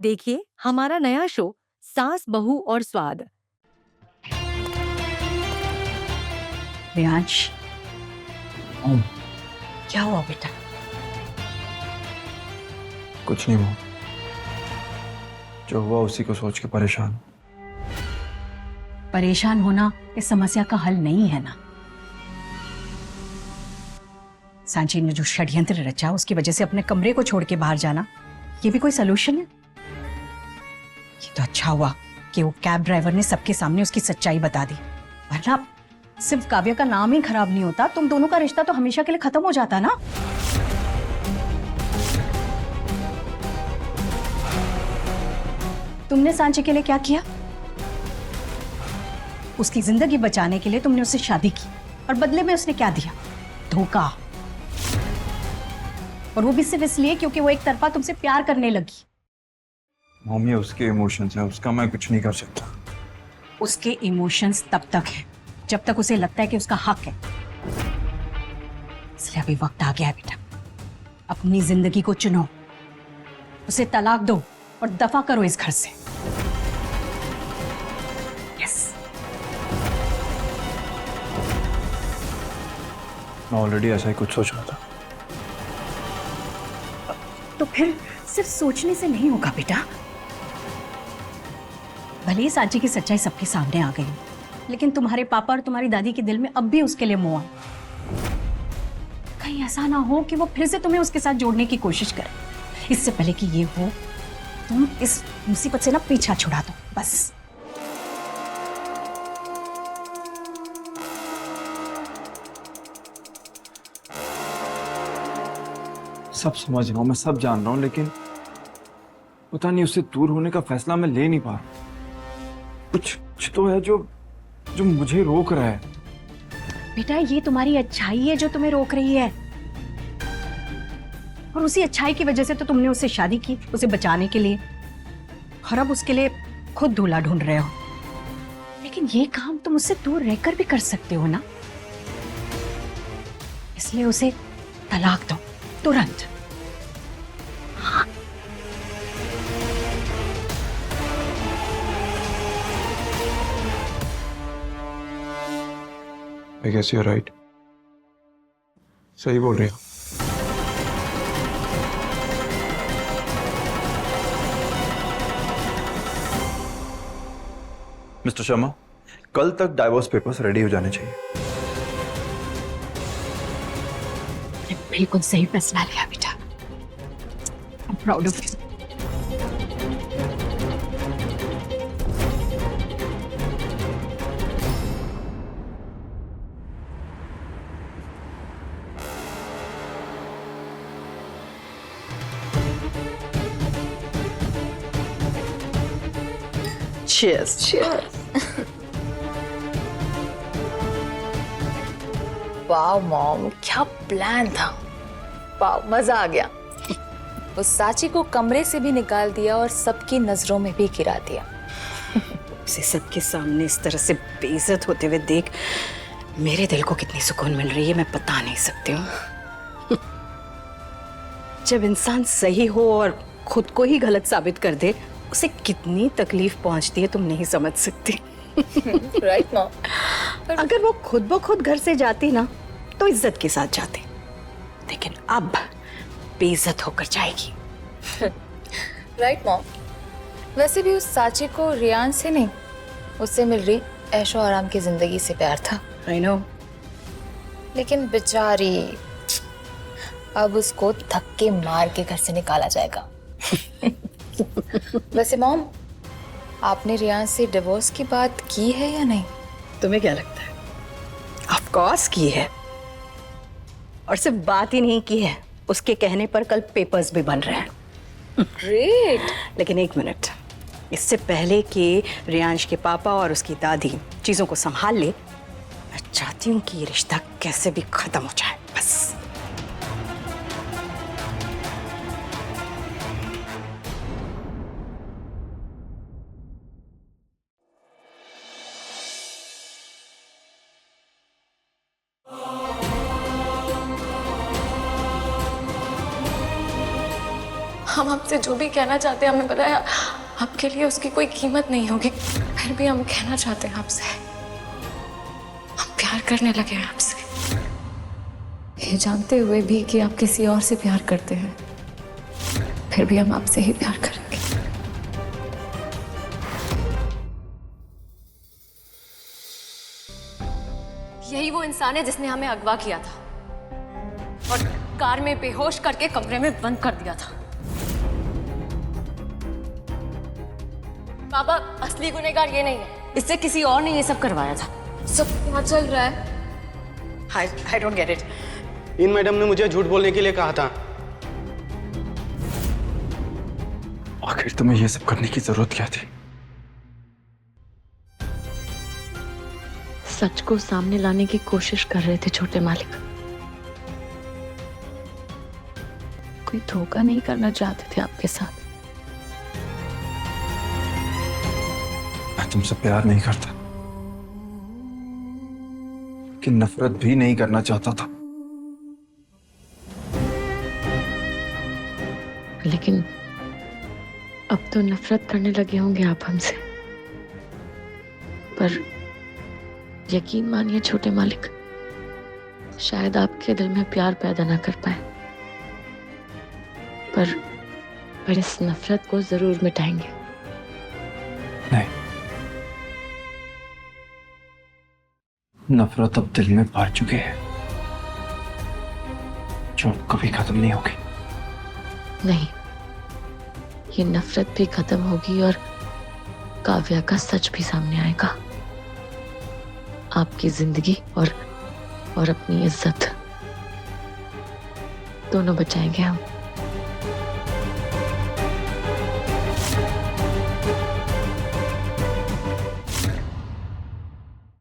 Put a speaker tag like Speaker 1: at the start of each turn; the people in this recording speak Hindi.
Speaker 1: देखिए हमारा नया शो सास बहू और स्वाद।
Speaker 2: रियांश, क्या हुआ बेटा?
Speaker 3: कुछ नहीं हुआ। जो हुआ उसी को सोच के परेशान।
Speaker 2: परेशान होना इस समस्या का हल नहीं है ना। सांची ने जो षड्यंत्र रचा उसकी वजह से अपने कमरे को छोड़ के बाहर जाना, ये भी कोई सलूशन है? ये तो अच्छा हुआ कि वो कैब ड्राइवर ने सबके सामने उसकी सच्चाई बता दी, वरना सिर्फ काव्या का नाम ही खराब नहीं होता, तुम दोनों का रिश्ता तो हमेशा के लिए खत्म हो जाता ना। तुमने सांची के लिए क्या किया? उसकी जिंदगी बचाने के लिए तुमने उससे शादी की और बदले में उसने क्या दिया? धोखा। और वो भी सिर्फ इसलिए क्योंकि वो एक तरफा तुमसे प्यार करने लगी।
Speaker 3: मम्मी उसके इमोशंस है, उसका मैं कुछ नहीं कर सकता।
Speaker 2: उसके इमोशंस तब तक है जब तक उसे लगता है कि उसका हक है। इसलिए अभी वक्त आ गया है बेटा, अपनी जिंदगी को चुनो, उसे तलाक दो और दफा करो इस घर से। यस।
Speaker 3: मैं ऑलरेडी ऐसा ही कुछ सोच रहा था।
Speaker 2: तो फिर सिर्फ सोचने से नहीं होगा बेटा। भले ही सांची की सच्चाई सबके सामने आ गई, लेकिन तुम्हारे पापा और तुम्हारी दादी के दिल में अब भी उसके लिए मोह है। कहीं ऐसा ना हो कि वो फिर से तुम्हें उसके साथ जोड़ने की कोशिश करे। इससे पहले कि ये हो, तुम इस मुसीबत से ना पीछा छुड़ा दो बस।
Speaker 3: सब समझ रहा हूँ, मैं सब जान रहा हूँ, लेकिन पता नहीं उससे दूर होने का फैसला मैं ले नहीं पा रहा। कुछ तो है जो मुझे रोक रहा है।
Speaker 2: बेटा, ये तुम्हारी अच्छाई है जो तुम्हें रोक रही है, और उसी अच्छाई की वजह से तो तुमने उससे शादी की, उसे बचाने के लिए। और अब उसके लिए खुद दूल्हा ढूंढ रहे हो। लेकिन ये काम तुम उससे दूर रहकर भी कर सकते हो ना। इसलिए उसे तलाक दो तुरंत। हाँ।
Speaker 3: I guess you're right. सही बोल रही हो। मिस्टर शर्मा, कल तक डाइवोर्स पेपर्स रेडी हो जाने चाहिए।
Speaker 2: बिल्कुल सही फैसला लिया बेटा। I'm proud of you. Cheers. Cheers.
Speaker 4: वाह मॉम, क्या प्लान था। वाह, मजा आ गया। उस साची को कमरे से भी निकाल दिया और सबकी नजरों में भी गिरा दिया।
Speaker 2: उसे सबके सामने इस तरह से बेइज्जत होते हुए देख मेरे दिल को कितनी सुकून मिल रही है, मैं बता नहीं सकती हूँ। जब इंसान सही हो और खुद को ही गलत साबित कर दे, उसे कितनी तकलीफ पहुंचती है तुम नहीं समझ सकती।
Speaker 4: Right mom.
Speaker 2: अगर वो खुद ब खुद घर से जाती ना तो इज्जत के साथ जाती, लेकिन अब बेइज्जत होकर जाएगी।
Speaker 4: Right mom. वैसे भी उस साची को रियान से नहीं, उससे मिल रही ऐशो आराम की जिंदगी से प्यार था।
Speaker 2: I know.
Speaker 4: लेकिन बेचारी, अब उसको धक्के मार के घर से निकाला जाएगा। वैसे मॉम, आपने रियान से डिवोर्स की बात की है या नहीं?
Speaker 2: तुम्हें क्या लगता है? ऑफ कोर्स की है, और सिर्फ बात ही नहीं की है, उसके कहने पर कल पेपर्स भी बन रहे हैं।
Speaker 4: ग्रेट।
Speaker 2: लेकिन एक मिनट, इससे पहले कि रियांश के पापा और उसकी दादी चीजों को संभाल ले, मैं चाहती हूँ कि ये रिश्ता कैसे भी खत्म हो जाए बस।
Speaker 4: हम आपसे जो भी कहना चाहते हैं हमें पता है आपके लिए उसकी कोई कीमत नहीं होगी, फिर भी हम कहना चाहते हैं आपसे, हम प्यार करने लगे हैं आपसे, ये जानते हुए भी कि आप किसी और से प्यार करते हैं, फिर भी हम आपसे ही प्यार करेंगे।
Speaker 5: यही वो इंसान है जिसने हमें अगवा किया था और कार में बेहोश करके कमरे में बंद कर दिया था। बाबा, असली गुनहगार ये नहीं है, इससे किसी और ने ये सब करवाया था।
Speaker 4: सब क्या चल रहा है?
Speaker 2: I don't get it.
Speaker 6: In madam ने मुझे झूठ बोलने के लिए कहा था।
Speaker 3: आखिर तुम्हें ये सब करने की जरूरत क्या थी?
Speaker 7: सच को सामने लाने की कोशिश कर रहे थे छोटे मालिक। कोई धोखा नहीं करना चाहते थे आपके साथ।
Speaker 3: मैं तुमसे प्यार नहीं करता, कि नफरत भी नहीं करना चाहता था।
Speaker 7: लेकिन अब तो नफरत करने लगे होंगे आप हमसे। पर यकीन मानिए छोटे मालिक, शायद आपके दिल में प्यार पैदा ना कर पाए, पर इस नफरत को जरूर मिटाएंगे।
Speaker 3: नहीं, नफरत अब दिल में भर चुके हैं, जो कभी खत्म नहीं होगी।
Speaker 7: नहीं, ये नफरत भी खत्म होगी और काव्या का सच भी सामने आएगा। आपकी जिंदगी और अपनी इज्जत दोनों बचाएंगे हम।